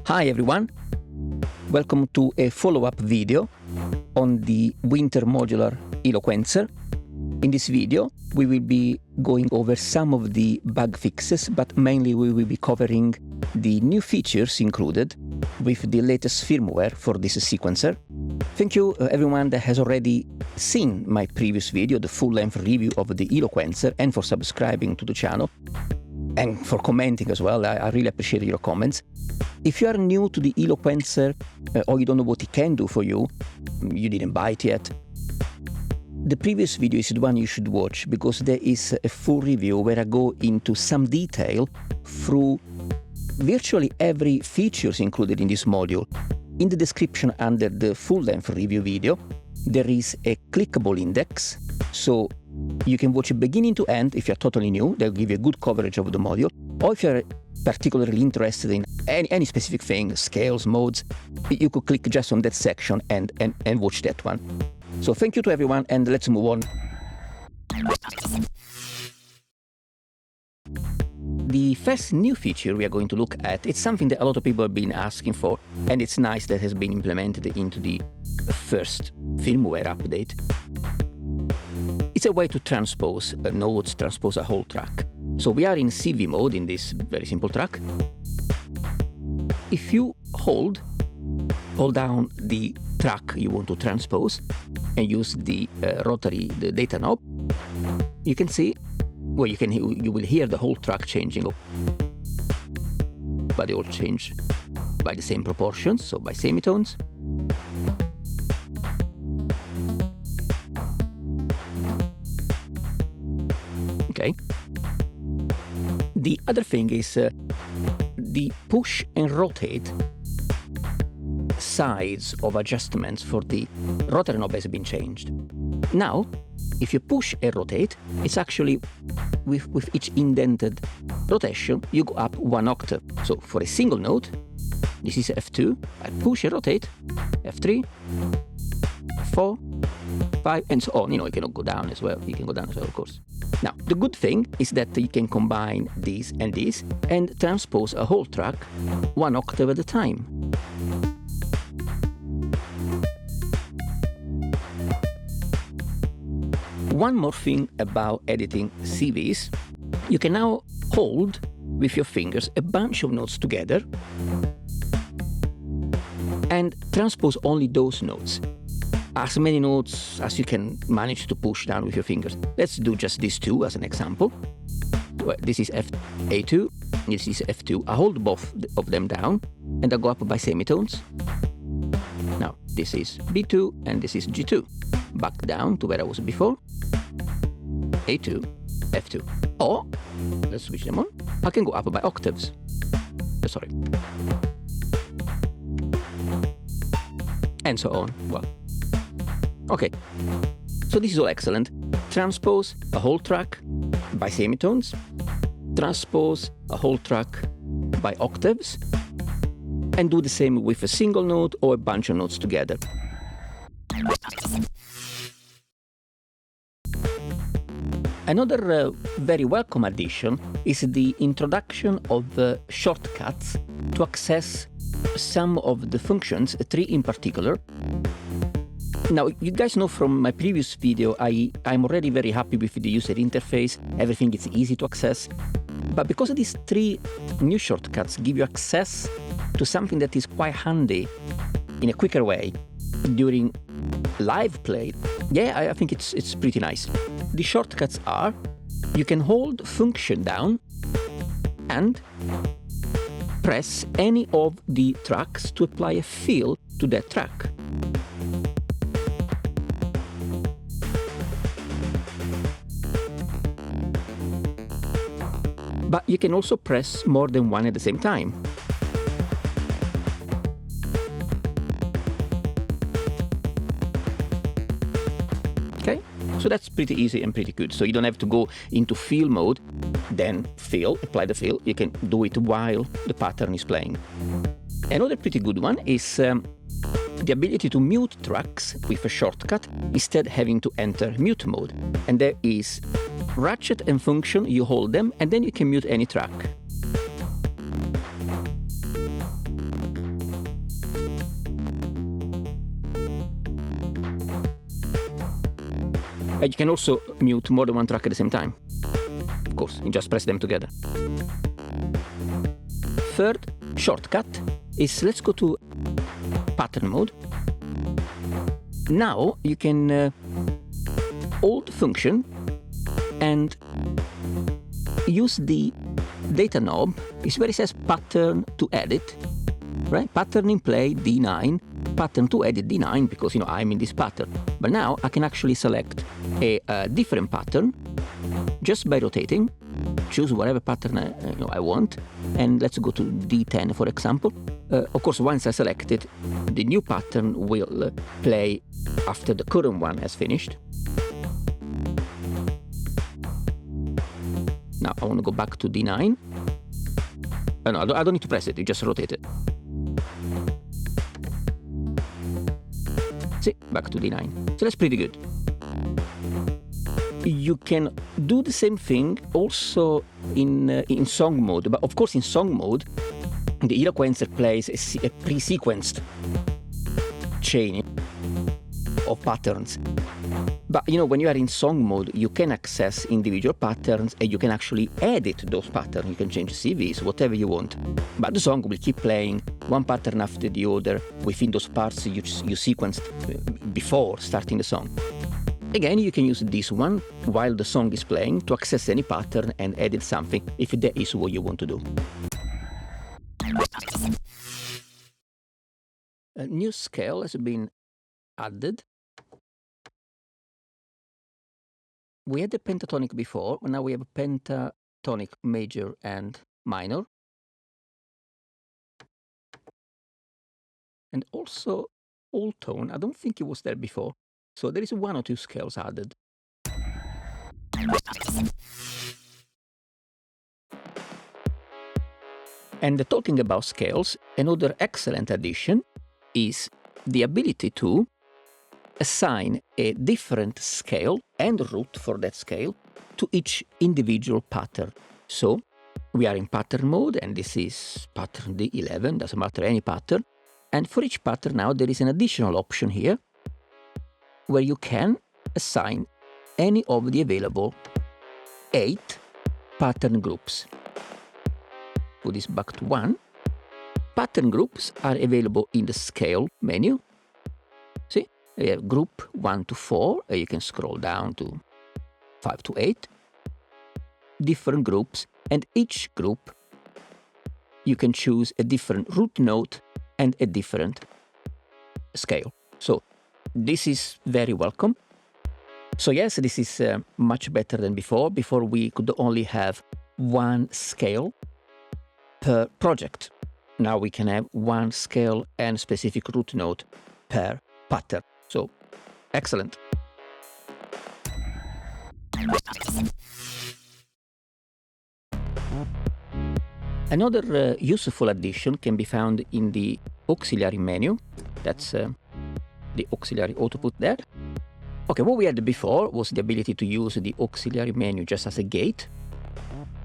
Hi everyone, welcome to a follow-up video on the Winter Modular Eloquencer. In this video, we will be going over some of the bug fixes, but mainly we will be covering the new features included with the latest firmware for this sequencer. Thank you everyone that has already seen my previous video, the full-length review of the Eloquencer, and for subscribing to the channel, and for commenting as well. I really appreciate your comments. If you are new to the Eloquencer or you don't know what it can do for you, you didn't buy it yet, the previous video is the one you should watch, because there is a full review where I go into some detail through virtually every features included in this module. In the description under the full-length review video, there is a clickable index, so you can watch it beginning to end. If you're totally new, they'll give you a good coverage of the module. Or if you're particularly interested in any specific thing, scales, modes, you could click just on that section and watch that one. So thank you to everyone, and let's move on. The first new feature we are going to look at, it's something that a lot of people have been asking for, and it's nice that has been implemented into the first firmware update. It's a way to transpose nodes, transpose a whole track. So we are in CV mode in this very simple track. If you hold down the track you want to transpose and use the the data knob, you can see, well, you will hear the whole track changing, but they all change by the same proportions, so by semitones. Okay. The other thing is the push and rotate size of adjustments for the rotary knob has been changed. Now, if you push and rotate, it's actually with each indented rotation, you go up 1 octave. So for a single note, this is F2, I push and rotate, F3, 4, 5, and so on. You know, you can go down as well. You can go down as well, of course. Now, the good thing is that you can combine these and transpose a whole track 1 octave at a time. One more thing about editing CVs, you can now hold with your fingers a bunch of notes together and transpose only those notes. As many notes as you can manage to push down with your fingers. Let's do just these two as an example. Well, this is A2, this is F2. I hold both of them down and I go up by semitones. Now, this is B2 and this is G2. Back down to where I was before. A2, F2. Or, let's switch them on, I can go up by octaves. Sorry. And so on. Well, okay. So this is all excellent. Transpose a whole track by semitones. Transpose a whole track by octaves. And do the same with a single note or a bunch of notes together. Another very welcome addition is the introduction of shortcuts to access some of the functions, 3 in particular. Now, you guys know from my previous video, I'm already very happy with the user interface. Everything is easy to access. But because of these 3 new shortcuts give you access to something that is quite handy in a quicker way during live play, yeah, I think it's pretty nice. The shortcuts are, you can hold function down and press any of the tracks to apply a fill to that track. But you can also press more than one at the same time. Okay, so that's pretty easy and pretty good. So you don't have to go into fill mode, then fill, apply the fill. You can do it while the pattern is playing. Another pretty good one is the ability to mute tracks with a shortcut instead having to enter mute mode. And there is Ratchet and function, you hold them, and then you can mute any track. You can also mute more than one track at the same time. Of course, you just press them together. Third shortcut is, let's go to pattern mode. Now you can hold function and use the data knob. It's where it says pattern to edit, right? Pattern in play D9, pattern to edit D9, because you know I'm in this pattern. But now I can actually select a different pattern just by rotating. Choose whatever pattern I want, and let's go to D10 for example. Of course, once I select it, the new pattern will play after the current one has finished. Now I want to go back to D9. No, I don't need to press it, you just rotate it. See, back to D9. So that's pretty good. You can do the same thing also in song mode, but of course in song mode, the Eloquencer plays a pre-sequenced chain of patterns. But you know, when you are in song mode, you can access individual patterns and you can actually edit those patterns. You can change CVs, whatever you want. But the song will keep playing one pattern after the other within those parts you sequenced before starting the song. Again, you can use this one while the song is playing to access any pattern and edit something if that is what you want to do. A new scale has been added. We had the pentatonic before, but now we have a pentatonic major and minor. And also all tone, I don't think it was there before. So there is one or two scales added. And talking about scales, another excellent addition is the ability to assign a different scale and root for that scale to each individual pattern. So we are in pattern mode, and this is pattern D11, doesn't matter any pattern. And for each pattern now there is an additional option here where you can assign any of the available 8 pattern groups. Put this back to 1. Pattern groups are available in the scale menu. See, we have group 1 to 4, and you can scroll down to 5 to 8. Different groups, and each group you can choose a different root note and a different scale. So this is very welcome. So yes, this is much better than before. Before we could only have one scale per project. Now we can have one scale and specific root note per pattern. So excellent. Another useful addition can be found in the auxiliary menu. That's the auxiliary output there. Okay, what we had before was the ability to use the auxiliary menu just as a gate.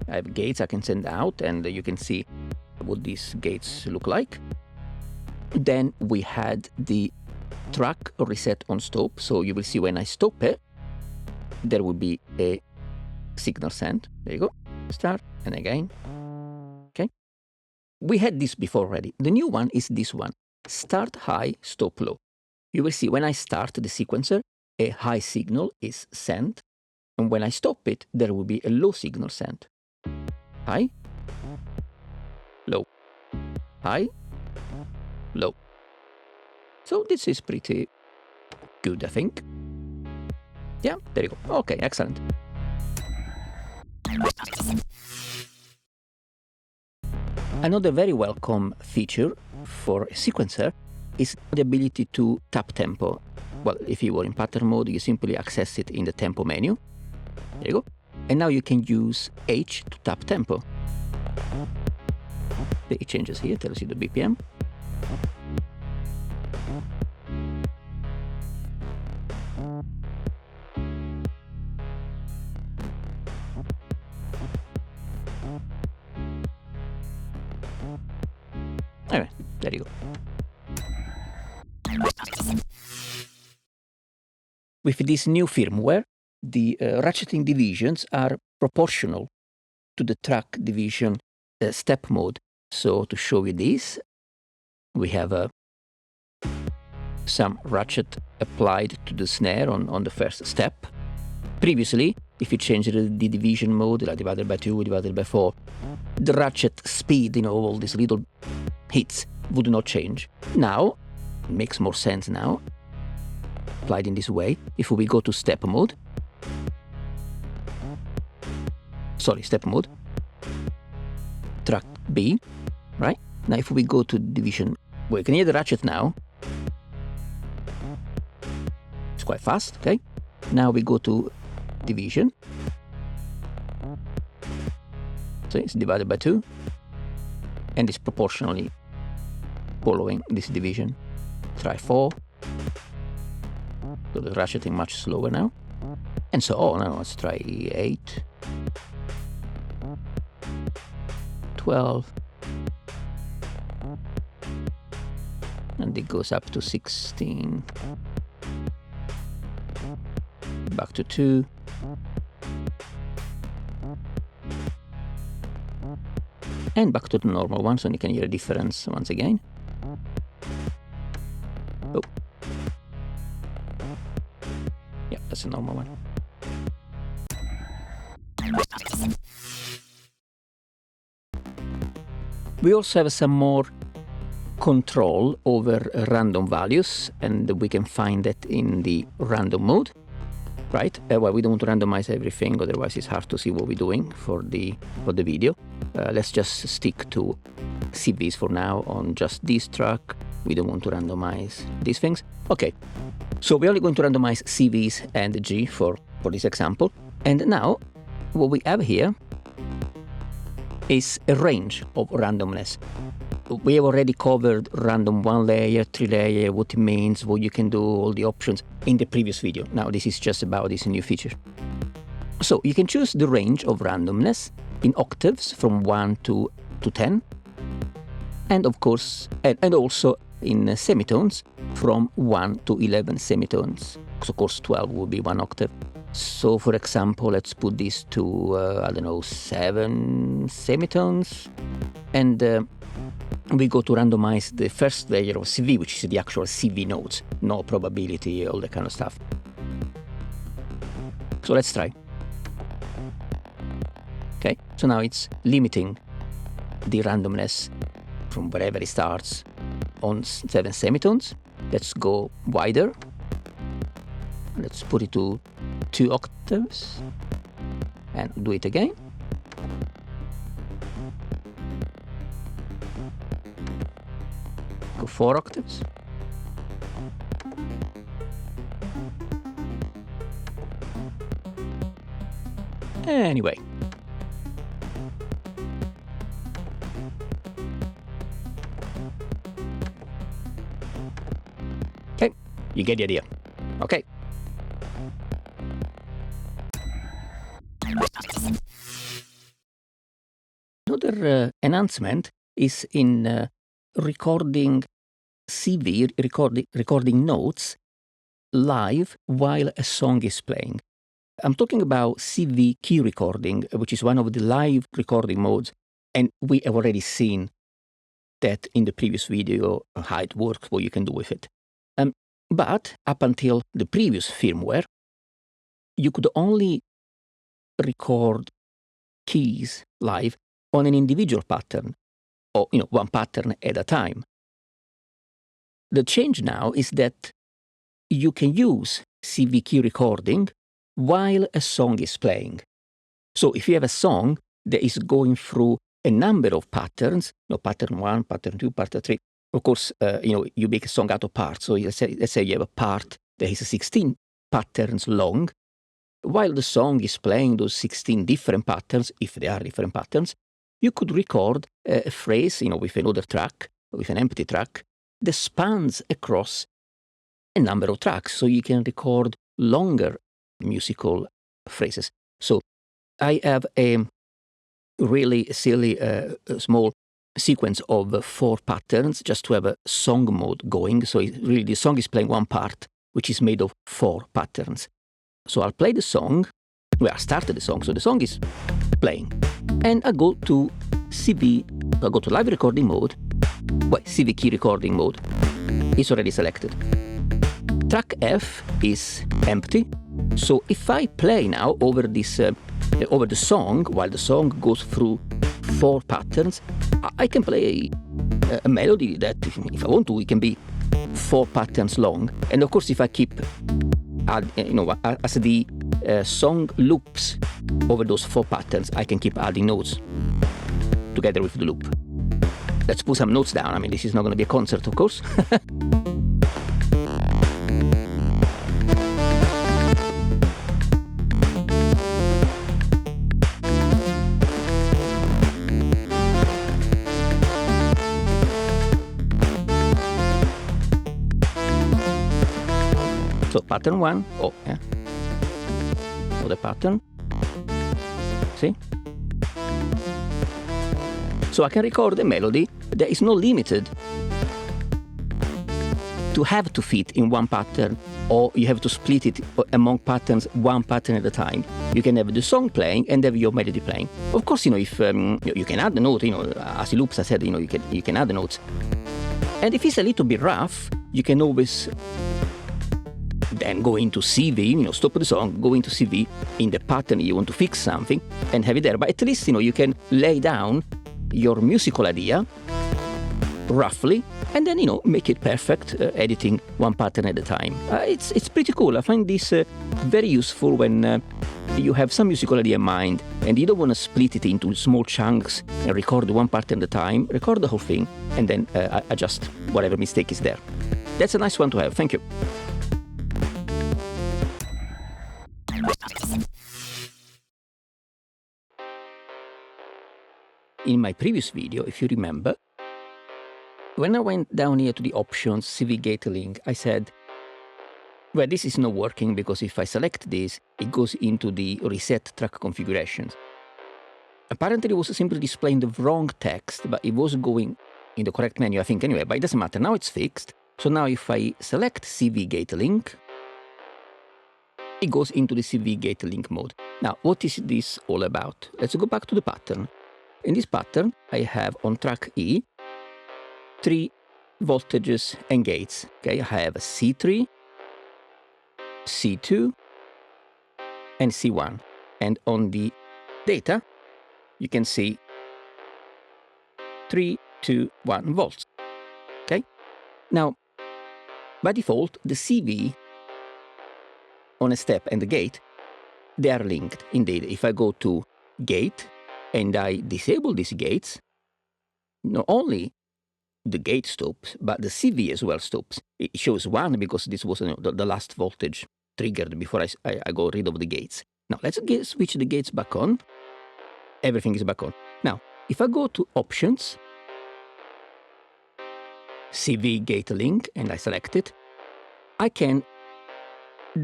I have gates I can send out, and you can see what these gates look like. Then we had the track reset on stop, so you will see when I stop it, there will be a signal sent. There you go. Start, and again. Okay. We had this before already. The new one is this one. Start high, stop low. You will see when I start the sequencer, a high signal is sent, and when I stop it, there will be a low signal sent. High, low, high, low. So this is pretty good, I think. Yeah, there you go. Okay, excellent. Another very welcome feature for a sequencer is the ability to tap tempo. Well, if you were in pattern mode, you simply access it in the tempo menu. There you go. And now you can use H to tap tempo. It changes here, tells you the BPM. Anyway, there you go. With this new firmware, the ratcheting divisions are proportional to the track division step mode. So to show you this, we have some ratchet applied to the snare on the first step. Previously, if you change the division mode, like divided by 2, divided by 4, the ratchet speed, all these little hits would not change. Now, it makes more sense now, applied in this way. If we go to step mode, track B, right? Now if we go to division, we can hear the ratchet now. It's quite fast, okay? Now we go to division. So it's divided by 2, and it's proportionally following this division. Try 4. So the ratcheting much slower now. And so on. Now let's try 8. 12. And it goes up to 16. Back to 2. And back to the normal one, so you can hear a difference once again. Oh. Yeah, that's a normal one. We also have some more control over random values, and we can find that in the random mode, right? Well, we don't want to randomize everything, otherwise it's hard to see what we're doing for the video. Let's just stick to CVs for now on just this track. We don't want to randomize these things. Okay, so we're only going to randomize CVs and G for this example. And now what we have here is a range of randomness. We have already covered random 1 layer, 3 layer, what it means, what you can do, all the options in the previous video. Now this is just about this new feature. So you can choose the range of randomness in octaves from 1 to 10, and of course, and also in semitones from 1 to 11 semitones. So of course 12 would be 1 octave. So for example, let's put this to, I don't know, 7 semitones, and we go to randomize the first layer of CV, which is the actual CV notes, no probability, all that kind of stuff. So let's try. Okay, so now it's limiting the randomness from wherever it starts on 7 semitones. Let's go wider. Let's put it to 2 octaves and do it again. Go 4 octaves. Anyway. Okay, you get the idea. Okay. Another enhancement is in recording CV, recording notes live while a song is playing. I'm talking about CV key recording, which is one of the live recording modes, and we have already seen that in the previous video, how it works, what you can do with it. But up until the previous firmware, you could only record keys live on an individual pattern, or one pattern at a time. The change now is that you can use CV key recording while a song is playing. So if you have a song that is going through a number of patterns, pattern 1, pattern 2, pattern 3, of course, you make a song out of parts. So let's say you have a part that is 16 patterns long. While the song is playing those 16 different patterns, if they are different patterns, you could record a phrase, with another track, with an empty track, that spans across a number of tracks. So you can record longer musical phrases. So I have a really silly small sequence of 4 patterns just to have a song mode going. So really the song is playing one part, which is made of 4 patterns. So I'll play the song. Well, I started the song, so the song is playing. And I go to CV, I go to live recording mode. Well, CV key recording mode is already selected. Track F is empty. So if I play now over this, over the song, while the song goes through 4 patterns, I can play a melody that, if I want to, it can be 4 patterns long. And of course, if I keep, as the song loops over those 4 patterns, I can keep adding notes together with the loop. Let's put some notes down. I mean, this is not going to be a concert, of course. So pattern 1, the pattern, see? So I can record a melody that is not limited to have to fit in one pattern, or you have to split it among patterns, one pattern at a time. You can have the song playing and have your melody playing. Of course, if you can add the note, as loops, I said, you can add the notes. And if it's a little bit rough, you can always then go into CV, stop the song, go into CV in the pattern you want to fix something and have it there. But at least, you can lay down your musical idea roughly and then, make it perfect, editing one pattern at a time. It's pretty cool. I find this very useful when you have some musical idea in mind and you don't want to split it into small chunks and record one part at a time. Record the whole thing and then adjust whatever mistake is there. That's a nice one to have. Thank you. In my previous video, if you remember, when I went down here to the options, CV gate link, I said, well, this is not working because if I select this, it goes into the reset track configurations. Apparently, it was simply displaying the wrong text, but it was going in the correct menu, I think, anyway, but it doesn't matter. Now it's fixed. So now if I select CV gate link, it goes into the CV gate link mode. Now, what is this all about? Let's go back to the pattern. In this pattern, I have on track E 3 voltages and gates. Okay, I have C3, C2, and C1. And on the data, you can see 3, 2, 1 volts. Okay, now by default, the CV on a step and the gate, they are linked. Indeed, if I go to gate, and I disable these gates, not only the gate stops, but the CV as well stops. It shows 1 because this was the last voltage triggered before I go rid of the gates. Now, let's switch the gates back on. Everything is back on. Now, if I go to Options, CV gate link, and I select it, I can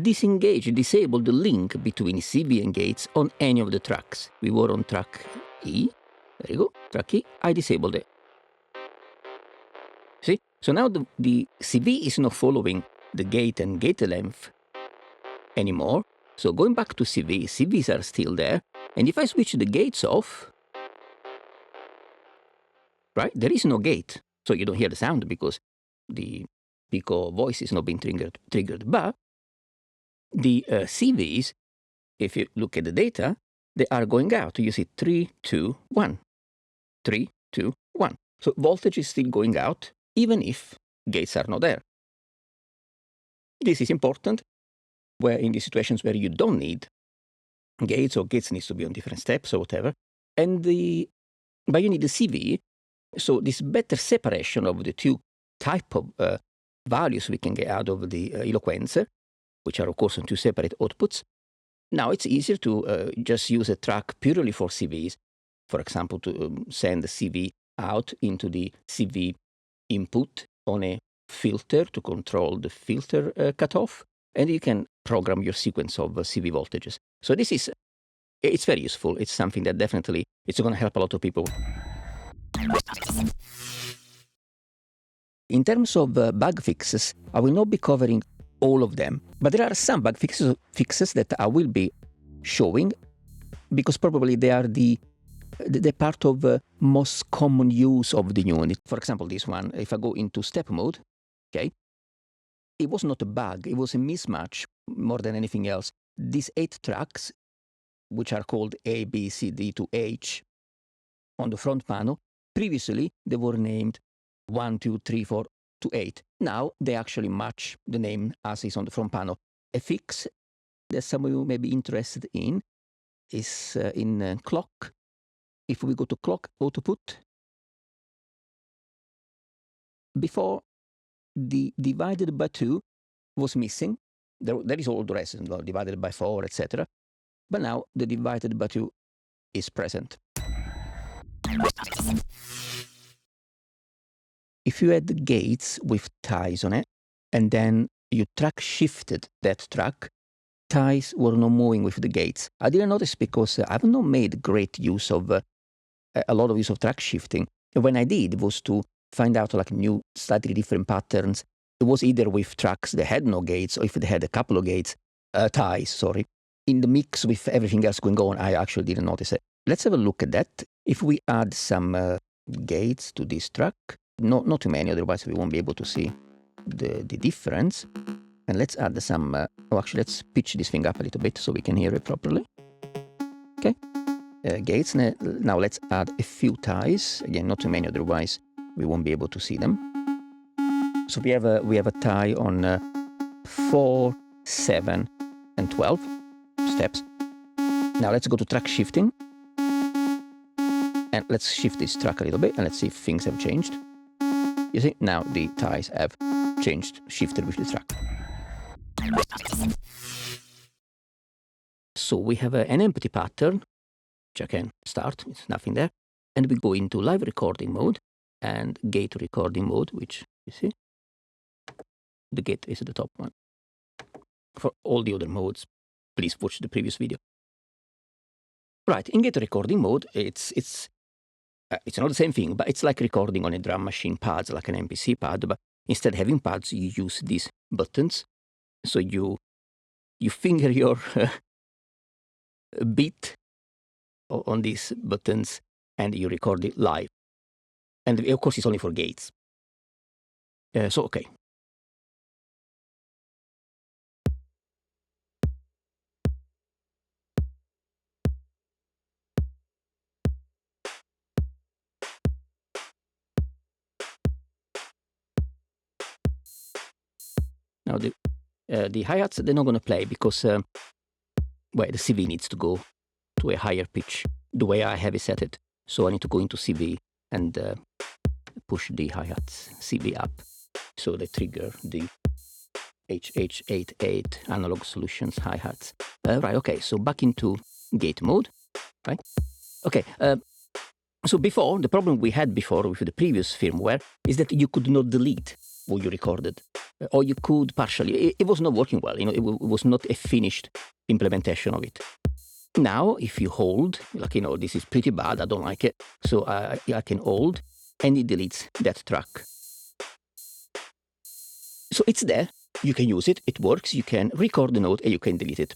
disable the link between CV and gates on any of the tracks. We were on track E. There you go, track E. I disabled it. See? So now the CV is not following the gate and gate length anymore. So going back to CV, CVs are still there. And if I switch the gates off, right, there is no gate. So you don't hear the sound because the Pico voice is not being triggered. But the CVs, if you look at the data, they are going out. You see 3, 2, 1. 3, 2, 1. So voltage is still going out, even if gates are not there. This is important where in the situations where you don't need gates, or gates needs to be on different steps or whatever. But you need the CV. So this better separation of the two type of values we can get out of the Eloquencer, which are, of course, on 2 separate outputs. Now, it's easier to just use a track purely for CVs. For example, to send the CV out into the CV input on a filter to control the filter cutoff, and you can program your sequence of CV voltages. So it's very useful. It's something that definitely it's going to help a lot of people. In terms of bug fixes, I will not be covering all of them. But there are some bug fixes that I will be showing, because probably they are the part of most common use of the unit. For example, this one, if I go into step mode, okay, it was not a bug, it was a mismatch more than anything else. These 8 tracks, which are called A, B, C, D to H on the front panel, previously they were named 1, 2, 3, 4 to 8. Now they actually match the name as is on the front panel. A fix that some of you may be interested in is in clock. If we go to clock output, before the divided by 2 was missing. There is all the rest, divided by 4, etc. But now the divided by 2 is present. If you had gates with ties on it, and then you track shifted that track, ties were not moving with the gates. I didn't notice because I've not made great use of a lot of use of track shifting. When I did, it was to find out like new, slightly different patterns. It was either with tracks that had no gates, or if they had a couple of gates, ties, sorry. In the mix with everything else going on, I actually didn't notice it. Let's have a look at that. If we add some gates to this track, not too many, otherwise we won't be able to see the difference. And let's add some, oh, actually, let's pitch this thing up a little bit so we can hear it properly. Okay, gates. Now let's add a few ties. Again, not too many, otherwise we won't be able to see them. So we have a tie on 4, 7, and 12 steps. Now let's go to track shifting. And let's shift this track a little bit, and let's see if things have changed. You see, now the ties have changed, shifted with the track. So we have an empty pattern, which I can start, it's nothing there. And we go into live recording mode and gate recording mode, which you see, the gate is the top one. For all the other modes, please watch the previous video. Right, in gate recording mode, it's not the same thing, but it's like recording on a drum machine pads, like an MPC pad, but instead of having pads, you use these buttons. So you finger your beat on these buttons, and you record it live. And of course, it's only for gates. So, okay. Now the hi-hats, they're not going to play because well, the CV needs to go to a higher pitch the way I have it set it. So I need to go into CV and push the hi-hats CV up, so they trigger the HH88 analog solutions hi-hats. Right, okay, so back into gate mode, right? Okay, so before, the problem we had before with the previous firmware is that you could not delete what you recorded, or you could partially. It was not working well, it was not a finished implementation of it. Now, if you hold, like, this is pretty bad, I don't like it, so I can hold, and it deletes that track. So it's there, you can use it, it works, you can record the note, and you can delete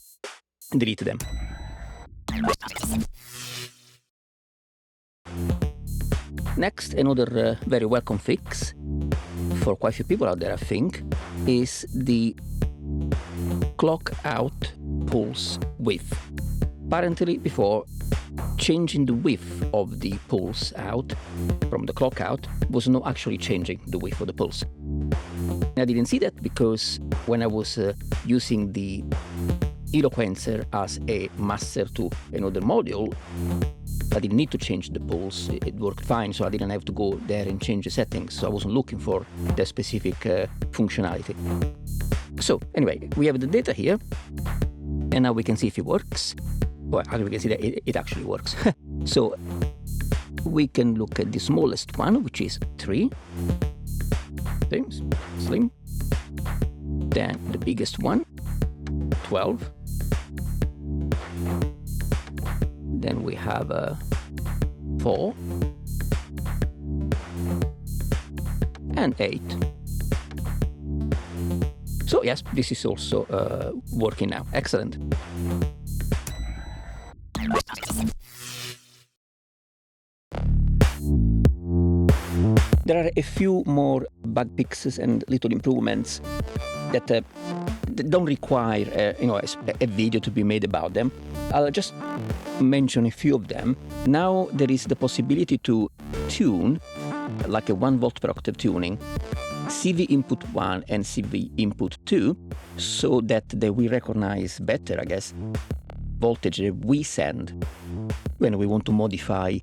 them. Next, another very welcome fix for quite a few people out there, I think, is the clock out pulse width. Apparently, before, changing the width of the pulse out from the clock out was not actually changing the width of the pulse. I didn't see that because when I was using the Eloquencer as a master to another module, I didn't need to change the pulse. It worked fine, so I didn't have to go there and change the settings. So I wasn't looking for that specific functionality. So anyway, we have the data here, and now we can see if it works. Well, we can see that it actually works. So we can look at the smallest one, which is 3. Slim. Then the biggest one, 12. Then we have 4 and 8. So yes, this is also working now. Excellent. There are a few more bug fixes and little improvements that don't require a video to be made about them. I'll just mention a few of them. Now there is the possibility to tune, like a 1 volt per octave tuning, CV input 1 and CV input 2, so that they will recognize better, I guess, voltage that we send when we want to modify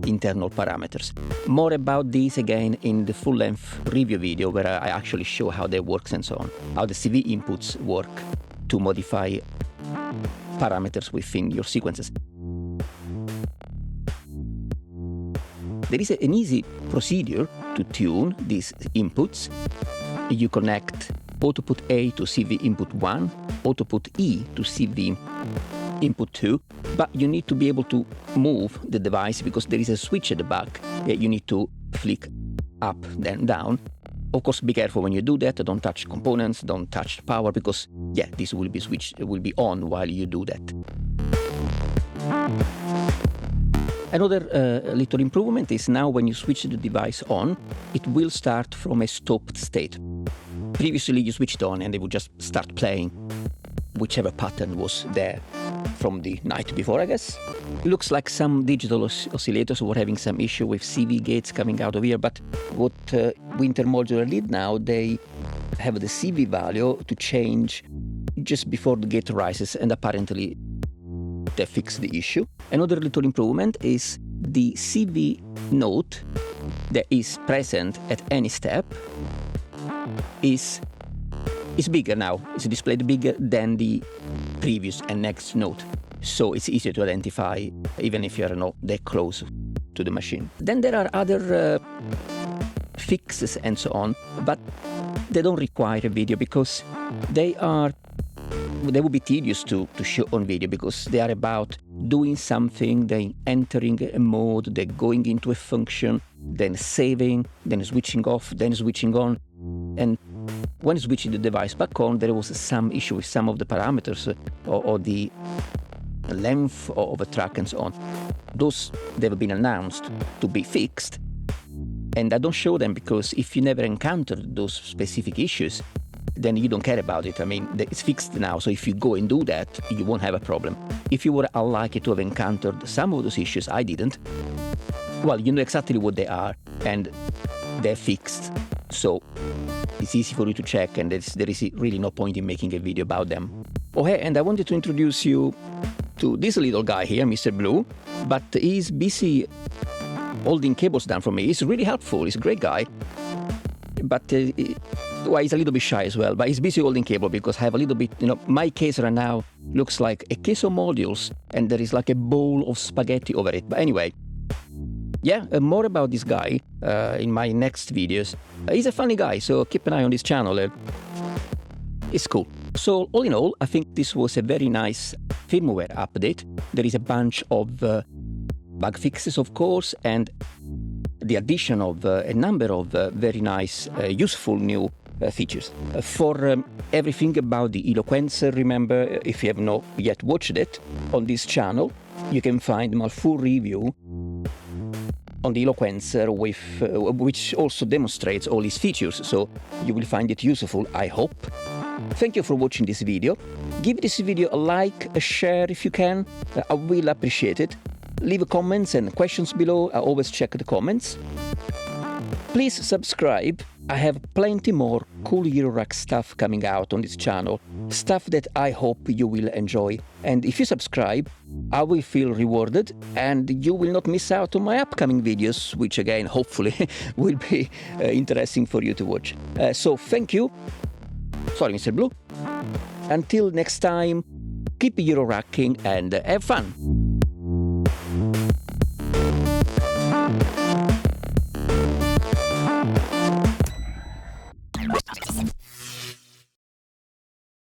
internal parameters. More about this again in the full-length review video, where I actually show how they work and so on, how the CV inputs work to modify parameters within your sequences. There is an easy procedure to tune these inputs. You connect output A to CV input 1, output E to CV input 2, but you need to be able to move the device because there is a switch at the back that you need to flick up, then down. Of course, be careful when you do that. Don't touch components, don't touch power, because yeah, this will be switched, will be on while you do that. Another little improvement is now when you switch the device on, it will start from a stopped state. Previously you switched on and it would just start playing whichever pattern was there from the night before, I guess. It looks like some digital oscillators were having some issue with CV gates coming out of here, but what Winter Modular did now, they have the CV value to change just before the gate rises, and apparently they fixed the issue. Another little improvement is the CV note that is present at any step is bigger now. It's displayed bigger than the previous and next note. So it's easier to identify even if you're not that close to the machine. Then there are other fixes and so on, but they don't require a video because they would be tedious to show on video, because they are about doing something, then entering a mode, then going into a function, then saving, then switching off, then switching on. And when switching the device back on, there was some issue with some of the parameters or the length of a track and so on. Those, they've been announced to be fixed, and I don't show them because if you never encountered those specific issues, then you don't care about it. I mean, it's fixed now, so if you go and do that, you won't have a problem. If you were unlucky to have encountered some of those issues, I didn't, well, you know exactly what they are, and they're fixed. So it's easy for you to check, and there is really no point in making a video about them. Oh, hey, and I wanted to introduce you to this little guy here, Mr. Blue, but he's busy holding cables down for me. He's really helpful. He's a great guy, but well, he's a little bit shy as well, but he's busy holding cable because I have a little bit, my case right now looks like a case of modules and there is like a bowl of spaghetti over it. But anyway, yeah, more about this guy in my next videos. He's a funny guy, so keep an eye on this channel. It's cool. So all in all, I think this was a very nice firmware update. There is a bunch of bug fixes, of course, and the addition of a number of very nice, useful new features. For everything about the Eloquencer, remember, if you have not yet watched it on this channel, you can find my full review on the Eloquencer, which also demonstrates all these features, so you will find it useful, I hope. Thank you for watching this video. Give this video a like, a share if you can, I will appreciate it. Leave comments and questions below, I always check the comments. Please subscribe, I have plenty more cool Eurorack stuff coming out on this channel, stuff that I hope you will enjoy. And if you subscribe, I will feel rewarded and you will not miss out on my upcoming videos, which again, hopefully, will be interesting for you to watch. So thank you. Sorry, Mr. Blue. Until next time, keep Euroracking and have fun.